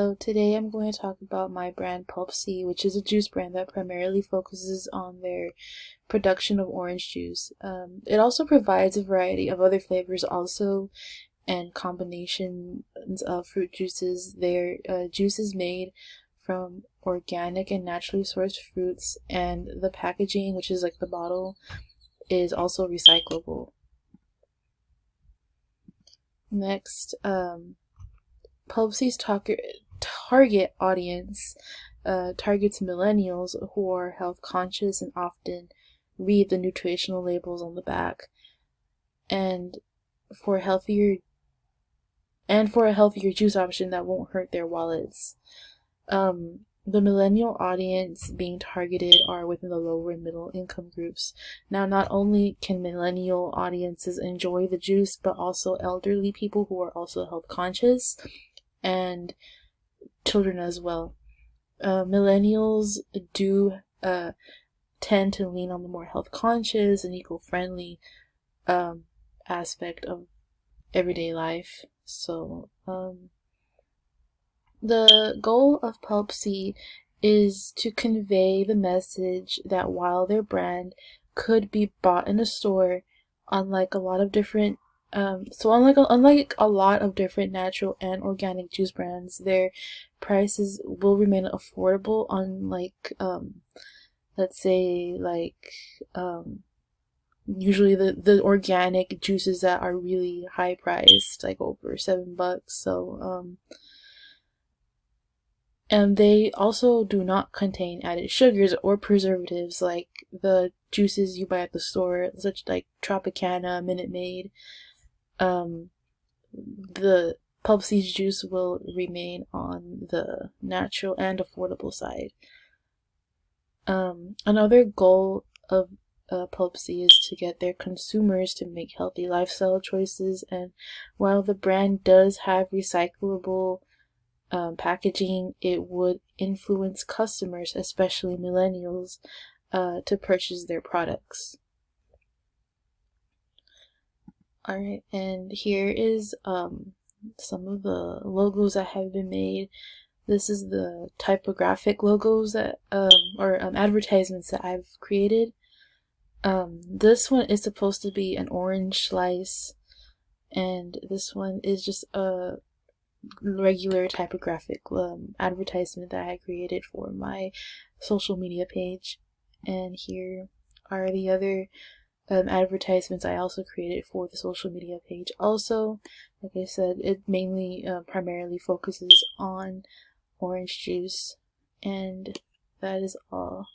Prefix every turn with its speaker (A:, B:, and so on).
A: So today I'm going to talk about my brand Pulpsy, which is a juice brand that primarily focuses on their production of orange juice. It also provides a variety of other flavors also and combinations of fruit juices. Their juice is made from organic and naturally sourced fruits, and the packaging, which is like the bottle, is also recyclable. Next, Pulpsy's target audience targets millennials who are health conscious and often read the nutritional labels on the back, and for a healthier juice option that won't hurt their wallets. The millennial audience being targeted are within the lower and middle income groups. Now, not only can millennial audiences enjoy the juice, but also elderly people who are also health conscious and children as well. Millennials do tend to lean on the more health conscious and eco-friendly aspect of everyday life. So the goal of Pulpsy is to convey the message that while their brand could be bought in a store, unlike a lot of different unlike a lot of different natural and organic juice brands, their prices will remain affordable, unlike let's say usually the organic juices that are really high priced, like over $7. So and they also do not contain added sugars or preservatives like the juices you buy at the store, such like Tropicana, Minute Maid. The Pulpsy's juice will remain on the natural and affordable side. Another goal of Pulpsy is to get their consumers to make healthy lifestyle choices, and while the brand does have recyclable packaging, it would influence customers, especially millennials, to purchase their products. Alright, and here is some of the logos that have been made. This is the typographic logos that or advertisements that I've created. This one is supposed to be an orange slice, and this one is just a regular typographic advertisement that I created for my social media page. And here are the other advertisements I also created for the social media page. Also, like I said, it mainly primarily focuses on orange juice, and that is all.